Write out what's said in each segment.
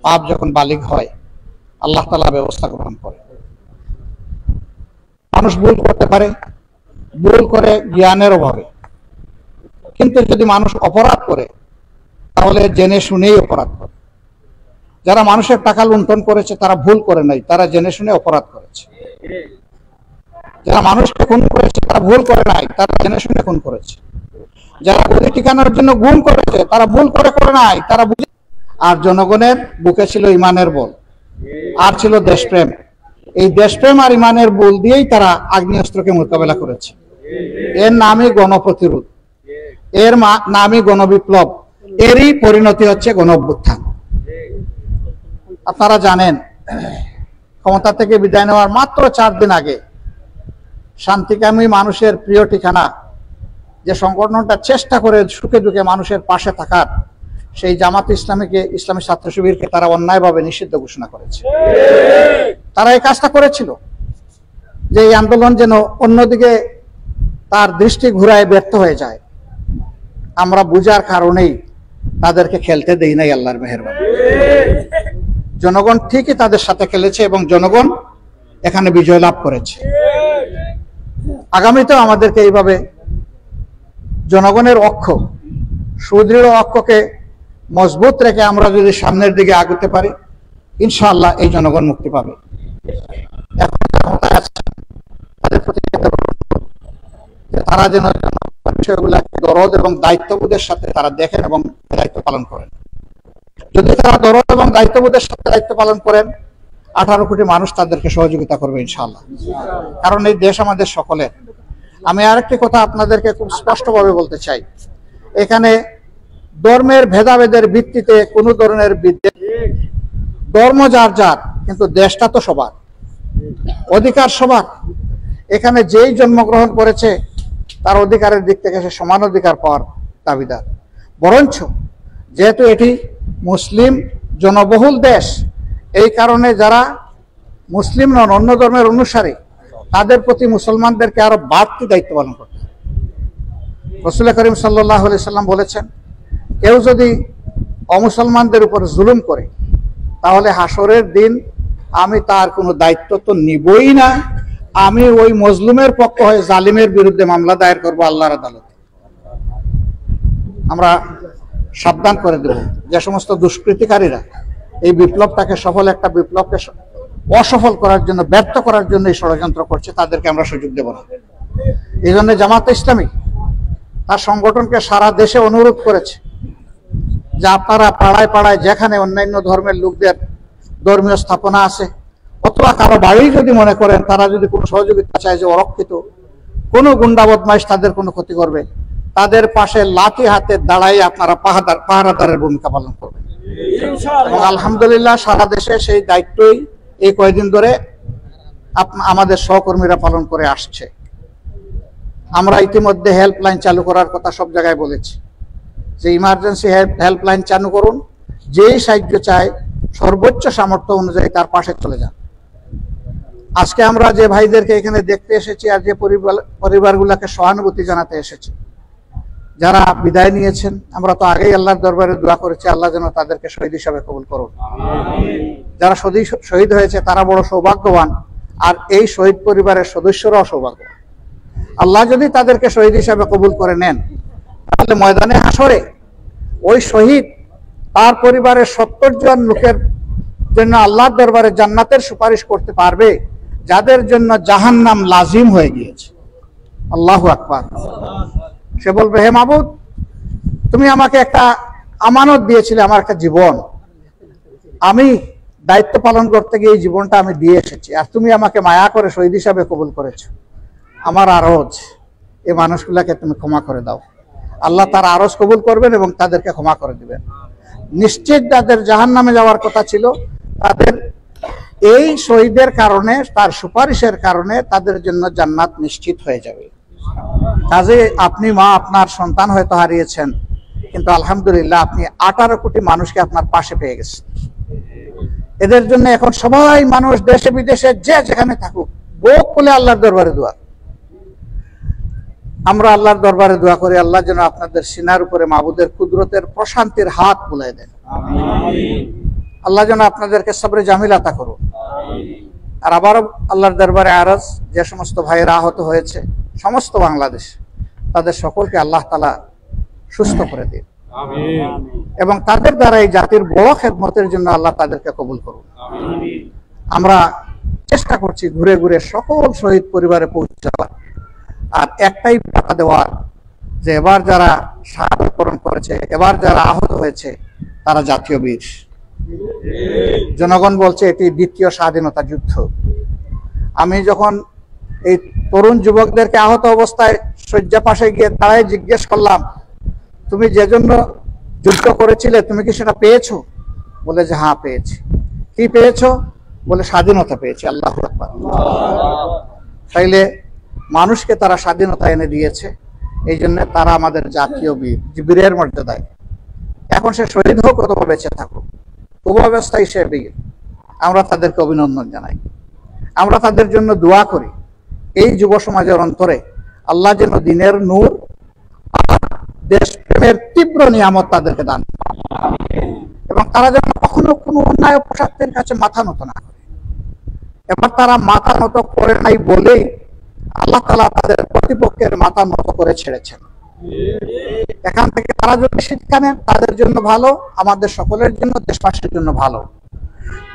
পাপ যখন বালিগ হয় আল্লাহ তাআলা ব্যবস্থা গ্রহণ করে। মানুষ ভুল করতে পারে, ভুল করে জ্ঞানের অভাবে, কিন্তু যদি মানুষ অপরাধ করে তাহলে জেনে শুনেই অপরাধ করে। যারা মানুষের টাকা লুণ্ঠন করেছে তারা ভুল করে নাই, তারা জেনে শুনে অপরাধ করেছে। যারা মানুষকে খুন করেছে তারা ভুল করে নাই, তারা জেনে শুনে খুন করেছে। যারা গদি ঠিকানার জন্য গুম করেছে তারা ভুল করে নাই, তারা বুঝে। আর জনগণের বুকে ছিল ইমানের বল, আর ছিল দেশপ্রেম। এই দেশপ্রেম আর ইমানের বল দিয়েই তারা আগ্নেয়াস্ত্রকে মোকাবেলা করেছে। এর নামই গণপ্রতিরোধ, এর নামই গণবিপ্লব, এরই পরিণতি হচ্ছে গণ অভ্যুত্থান। আপনারা জানেন, ক্ষমতা থেকে বিদায় নেওয়ার মাত্র 4 দিন আগে শান্তিকামী মানুষের প্রিয় ঠিকানা যে সংগঠনটা চেষ্টা করে সুখে দুঃখে মানুষের পাশে থাকার, সেই জামাত ইসলামীকে, ইসলামী ছাত্র শিবিরকে তারা অন্যায়ভাবে নিষিদ্ধ ঘোষণা করেছে। তারা এই কাজটা করেছিল যে এই আন্দোলন যেন অন্যদিকে তার দৃষ্টি ঘুরায় ব্যর্থ হয়ে যায়। আমরা বুঝার কারণেই তাদেরকে খেলতে দেই নাই। আল্লাহর মেহেরবানি, জনগণ ঠিকই তাদের সাথে খেলেছে এবং জনগণ এখানে বিজয় লাভ করেছে। আগামীতেও আমাদেরকে এইভাবে জনগণের অক্ষ, সুদৃঢ় অক্ষকে মজবুত রেখে আমরা যদি সামনের দিকে আগাতে পারি, ইনশাআল্লাহ এই জনগণ মুক্তি পাবে। তাদের প্রতি তারা যেন বিষয়গুলোকে দরদ এবং দায়িত্ববোধের সাথে তারা দেখেন এবং দায়িত্ব পালন করেন। যদি তারা দরদ এবং দায়িত্ববোধের সাথে দায়িত্ব পালন করেন, 18 কোটি মানুষ তাদেরকে সহযোগিতা করবে ইনশাআল্লাহ। কারণ এই দেশ আমাদের সকলের। আমি আরেকটি কথা আপনাদেরকে খুব স্পষ্টভাবে বলতে চাই, এখানে ধর্মের ভেদাভেদের ভিত্তিতে কোনো ধরনের বিদ্বেষ, ধর্ম যার যার, কিন্তু দেশটা তো সবার, অধিকার সবার। এখানে যেই জন্মগ্রহণ করেছে তার অধিকারের দিক থেকে সে সমান অধিকার পাওয়ার দাবিদার। বরঞ্চ যেহেতু এটি মুসলিম জনবহুল দেশ, এই কারণে যারা মুসলিম নন, অন্য ধর্মের অনুসারী, তাদের প্রতি মুসলমানদেরকে আরো বাড়তি দায়িত্ব পালন করতে হবে। রাসূল করিম সাল্লাল্লাহু আলাইহি সাল্লাম বলেছেন, কেউ যদি অমুসলমানদের উপর জুলুম করে তাহলে হাসরের দিন আমি তার কোনো দায়িত্ব তো নিবই না, আমি ওই মজলুমের পক্ষ হয়ে জালিমের বিরুদ্ধে মামলা দায়ের করব আল্লাহর আদালতে। আমরা সাবধান করে দেব যে সমস্ত দুষ্কৃতিকারীরা এই বিপ্লবটাকে সফল একটা বিপ্লবকে অসফল করার জন্য, ব্যর্থ করার জন্য এই ষড়যন্ত্র করছে, তাদেরকে আমরা সুযোগ দেব না। এই জন্য জামাত ইসলামী তার সংগঠনকে সারা দেশে অনুরোধ করেছে যে আপনারা পাড়ায় পাড়ায় যেখানে অন্যান্য ধর্মের লোকদের ধর্মীয় স্থাপনা আছে, অথবা কারো বাড়ি যদি মনে করেন তারা যদি কোনো সহযোগিতা চায় যে অরক্ষিত কোনো গুন্ডা বদমাইশ তাদের কোনো ক্ষতি করবে, তাদের পাশে লাঠি হাতে দাঁড়াই আপনারা পাহারাদারের ভূমিকা পালন করবেন। এবং আলহামদুলিল্লাহ সারা দেশে সেই দায়িত্বই এই কয়েকদিন ধরে আমাদের সহকর্মীরা পালন করে আসছে। আমরা ইতিমধ্যে হেল্পলাইন চালু করার কথা সব জায়গায় বলেছি যে ইমার্জেন্সি হেল্পলাইন চালু করুন, যেই সাহায্য চায় সর্বোচ্চ সামর্থ্য অনুযায়ী তার পাশে চলে যান। আজকে আমরা যে ভাইদেরকে এখানে দেখতে এসেছি আর যে পরিবারগুলোকে সহানুভূতি জানাতে এসেছি, যারা বিদায় নিয়েছেন, আমরা তো আগেই আল্লাহর দরবারে দোয়া করেছি আল্লাহ যেন তাদেরকে শহীদ হিসাবে কবুল করুন। যারা শহীদ হয়েছে তারা বড় সৌভাগ্যবান, আর এই শহীদ পরিবারের সদস্যরাও সৌভাগ্যবান। আল্লাহ যদি তাদেরকে শহীদ হিসাবে কবুল করে নেন, তাহলে ময়দানে হাসরে ওই শহীদ তার পরিবারের 70 জন লোকের জন্য আল্লাহর দরবারে জান্নাতের সুপারিশ করতে পারবে, যাদের জন্য জাহান্নাম লাজিম হয়ে গিয়েছে। আল্লাহু আকবার। সে বলবে, হে মাবুদ, তুমি আমাকে একটা আমানত দিয়েছিলে, আমার একটা জীবন, আমি দায়িত্ব পালন করতে গিয়ে এই জীবনটা আমি দিয়ে এসেছি, আর তুমি আমাকে মায়া করে শহীদ হিসাবে কবুল করেছো। আমার আরজ এই মানুষগুলাকে তুমি ক্ষমা করে দাও। আল্লাহ তার আরজ কবুল করবেন এবং তাদেরকে ক্ষমা করে দিবেন। নিশ্চিত যাদের জাহান্নামে যাওয়ার কথা ছিল, তাদের এই শহীদের কারণে, তার সুপারিশের কারণে তাদের জন্য জান্নাত নিশ্চিত হয়ে যাবে। কাজে আপনি মা আপনার সন্তান হয়তো হারিয়েছেন, কিন্তু আলহামদুলিল্লাহ আপনি 18 কোটি মানুষকে আপনার পাশে পেয়ে গেছেন। এদের জন্য এখন সবাই মানুষ দেশে বিদেশে যে যেখানে থাকুক, বুক খুলে আল্লাহর দরবারে দোয়া। আমরা আল্লাহর দরবারে দোয়া করি আল্লাহ যেন আপনাদের সিনার উপরে মাবুদের কুদরতের প্রশান্তির হাত বুলাই দেন। আল্লাহ যেন আপনাদেরকে সবরে জামিল আতা করুন। আর আবারও আল্লাহর দরবারে আরজ, যে সমস্ত ভাইয়েরা আহত হয়েছে সমস্ত বাংলাদেশ, তাদের সকলকে আল্লাহ তাআলা সুস্থ করে দিন এবং তাদের দ্বারা এই জাতির বড় খেদমতের জন্য আল্লাহ তাদেরকে কবুল করুন। আমরা চেষ্টা করছি ঘুরে ঘুরে সকল শহীদ পরিবারে পৌঁছাবার, আর একটাই বার্তা দেওয়ার যে এবার যারা শাহাদাত বরণ করেছে, এবার যারা আহত হয়েছে, তারা জাতীয় বীর। জনগণ বলছে এটি দ্বিতীয় স্বাধীনতা যুদ্ধ। আমি যখন এই তরুণ যুবকদেরকে আহত অবস্থায় শয্যা পাশে গিয়ে তারাই জিজ্ঞেস করলাম, তুমি যে জন্য যুদ্ধ করেছিলে তুমি কি সেটা পেয়েছো? বলে যে হ্যাঁ পেয়েছি। কি পেয়েছো? বলে স্বাধীনতা পেয়েছি। আল্লাহু আকবার। তাইলে মানুষকে তারা স্বাধীনতা এনে দিয়েছে, এই জন্য তারা আমাদের জাতীয় বীর, বীরের মর্যাদায়। এখন সে শহীদ হোক অথবা বেঁচে থাকুক, উভয়াবস্থায় সে বীর। আমরা তাদেরকে অভিনন্দন জানাই, আমরা তাদের জন্য দোয়া করি। এই যুব সমাজের অন্তরে আল্লাহ যেন দিনের নূর আর দেশ প্রেমের তীব্র নিয়ামত তাদেরকে দান এবং তারা যেন কখনো কোনো অন্যায় পোশাকের কাছে মাথা নত না করে। এবার তারা মাথা নত করে নাই বলেই আল্লাহ তাআলা তাদের প্রতিপক্ষের মাথা নত করে ছেড়েছেন। এখান থেকে তারা যদি শিক্ষা নেন তাদের জন্য ভালো, আমাদের সকলের জন্য, দেশবাসীর জন্য ভালো।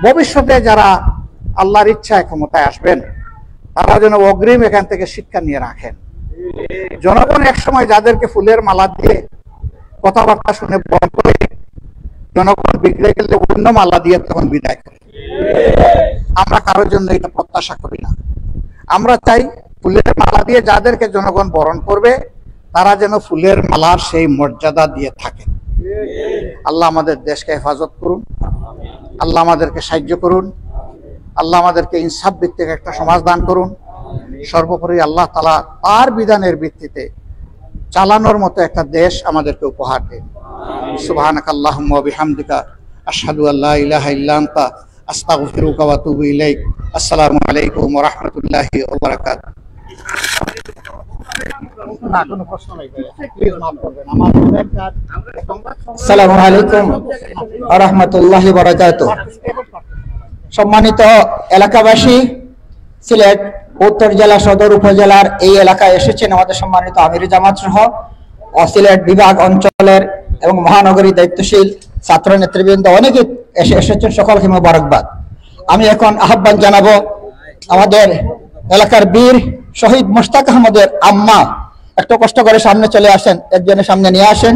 ভবিষ্যতে যারা আল্লাহর ইচ্ছায় ক্ষমতায় আসবেন তারা যেন অগ্রিম এখান থেকে শিক্ষা নিয়ে রাখেন। জনগণ একসময় যাদেরকে ফুলের মালা দিয়ে কথাবার্তা শুনে বরণ করে, জনগণ বিগড়ে গেলে অন্য মালা দিয়ে তখন বিদায় করে। আমরা কারোর জন্য এটা প্রত্যাশা করি না। আমরা চাই ফুলের মালা দিয়ে যাদেরকে জনগণ বরণ করবে তারা যেন ফুলের মালার সেই মর্যাদা দিয়ে থাকেন। আল্লাহ আমাদের দেশকে হেফাজত করুন, আল্লাহ আমাদেরকে সাহায্য করুন, আল্লাহ আমাদেরকে ইনসাফ ভিত্তিক একটা সমাজ দান করুন। সর্বোপরি আল্লাহ তাআলা তার বিধানের ভিত্তিতে চালানোর মতো একটা দেশ আমাদেরকে উপহার দিন। সুবহানাকাল্লাহুম্মা ওয়া বিহামদিকা আশহাদু আল্লা ইলাহা ইল্লা আনতা আস্তাগফিরুকা ওয়া আতুবু ইলাইক। আসসালামু আলাইকুম ওয়া রাহমাতুল্লাহি ওয়া বারাকাতুহু। আসসালামু আলাইকুম ওয়া রাহমাতুল্লাহি ওয়া বারাকাতুহু। সম্মানিত এলাকাবাসী, সিলেট উত্তর জেলা সদর উপজেলার এই এলাকায় এসেছেন আমাদের সম্মানিত আমির জামাত সহ সিলেট বিভাগ অঞ্চলের এবং মহানগরী দায়িত্বশীল ছাত্র নেতৃবৃন্দ অনেকে এসেছেন, সকলকে মোবারকবাদ। আমি এখন আহ্বান জানাবো আমাদের এলাকার বীর শহীদ মুশতাক আহমদের আম্মা একটু কষ্ট করে সামনে চলে আসেন, একজনের সামনে নিয়ে আসেন।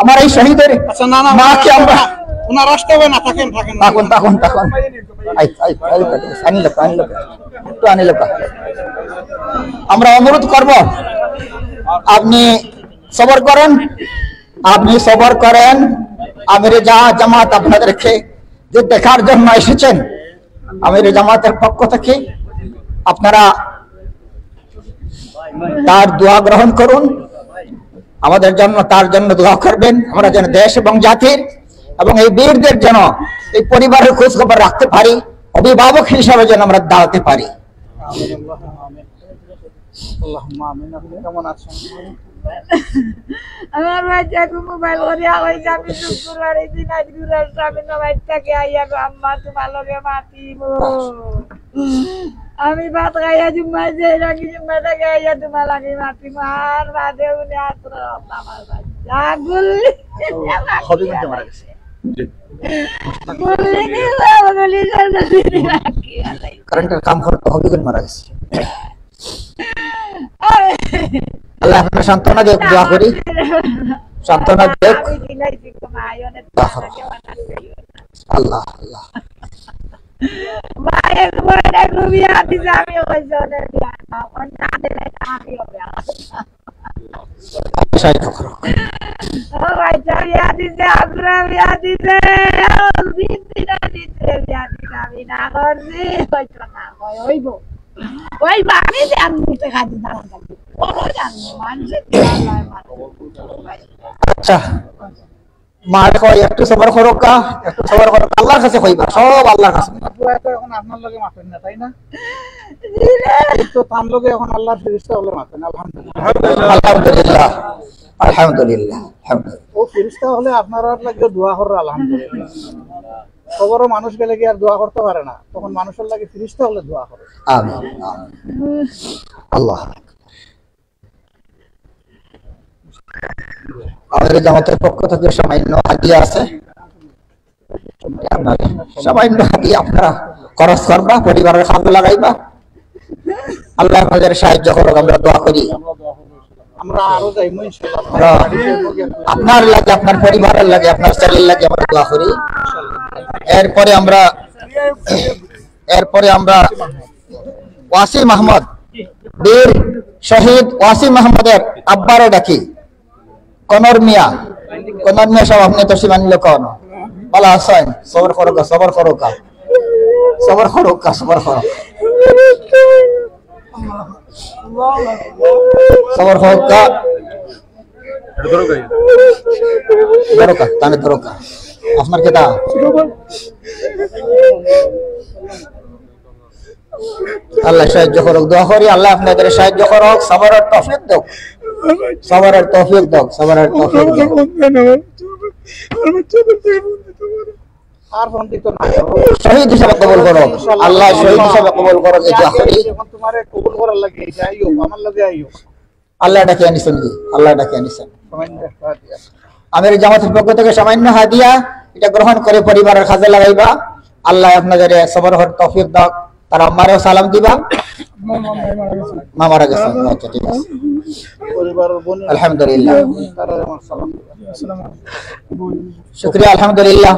আমার এই শহীদের মাকে আমরা আমরা অনুরোধ করব আপনি সবর করেন, আমির জামাত আপনাদেরকে যে দেখার জন্য এসেছেন, আমির জামাতের পক্ষ থেকে আপনারা তার দোয়া গ্রহণ করুন, আমাদের জন্য তার জন্য দোয়া করবেন। আমরা যেন দেশ এবং জাতির এবং এই বীরদের যেন এই পরিবারের খোঁজ খবর রাখতে পারি, অভিভাবক হিসাবে যেন আমরা দাঁড়াতে পারি। কেমন আছেন? আমার বাচ্চাকে মোবাইল করে আলাইছে, আমি শুক্রবার এই দিন আজ ঘুরার স্বামী বাচ্চাকে আইয়া আম্মা তোমার লগে মাতিব, আমি ভাত খাইয়া জুম্মাই যে রাখি জুম্মা থেকে আইয়া তোমার লাগে মাতিব। আর বাদে উনি আসল আমার বাচ্চা গুলি কারেন্টের কাম করতে হবে, মারা গেছে। আল্লাহ আপনার সান্ত্বনা দেখ, দোয়া করি সান্ত্বনা দেখ। আল্লাহ আল্লাহ আচ্ছা মার কয় একটু সবর করো, একটু সবর করো, আল্লাহর কাছে কইবা, সব আল্লাহর কাছে। এখন আপনার লগে মাফেন না, তাই না? তো তার লগে এখন আল্লাহর ফেরেশতা বলে মাফেন। আলহামদুলিল্লাহ। আলহামদুলিল্লাহ আলহামদুলিল্লাহ। ও ফেরেশতা হলে আপনারা লাগে দোয়া করে আলহামদুলিল্লাহ। খবরও মানুষ গেলে কি আর দোয়া করতে পারে না, তখন মানুষের লাগে ফেরেশতা হলে দোয়া করে। আমিন আমিন। আল্লাহ আমাদের জামাতের পক্ষ থেকে সামান্য হাদিয়া আছে, আপনার সামান্য হাদিয়া আপনারা খরচ করবা, পরিবারের কাজে লাগাইবা। আল্লাহ আমাদের সাহায্য করুক, আমরা দোয়া করি। আমরা আরো যাইমু ইনশাআল্লাহ। আপনার লাগে, আপনার পরিবারের লাগে, আপনার ছেলের লাগে আমরা দোয়া করি। এরপরে আমরা ওয়াসিম আহমদ, বীর শহীদ ওয়াসিম আহমদের আব্বারে ডাকি। কনর মিয়া সব আপনি তো সীমানিল কন বলা আছেন, সবর করোকা সবর করোকা সবর করোকা সবর করো সবর করোকা দরকা তানে দরকা আপনার কেটা আল্লাহ সাহায্য করুক, দোয়া করি আল্লাহ আপনাদের সাহায্য করুক, সবরের তৌফিক দাও, সবরের তৌফিক দাও, সবরের তৌফিক দাও। আর ফোন দিত না, শহীদ হিসাবে কবুল করো আল্লাহ, শহীদ হিসাবে কবুল করো। এই দোয়া করি যখন তোমারে কবুল করার লাগে যাইও, আমার লাগে আইও। আল্লাহ ডাকে আনিছেন, জি আল্লাহ ডাকে আনিছেন। সামান্য একটা হাদিয়া। আমির জামাতের পক্ষ থেকে সামান্য হাদিয়া, এটা গ্রহণ করে পরিবারের কাজে লাগাইবা। আল্লাহ আপনাদের সবর হওয়ার তৌফিক দাও। তার আম্মারেও সালাম দিবা। মা মারা গেছেন, আচ্ছা ঠিক আছে, পরিবারের বোন আলহামদুলিল্লাহ, তারা আমার সালাম দিবা। শুকরিয়া, আলহামদুলিল্লাহ।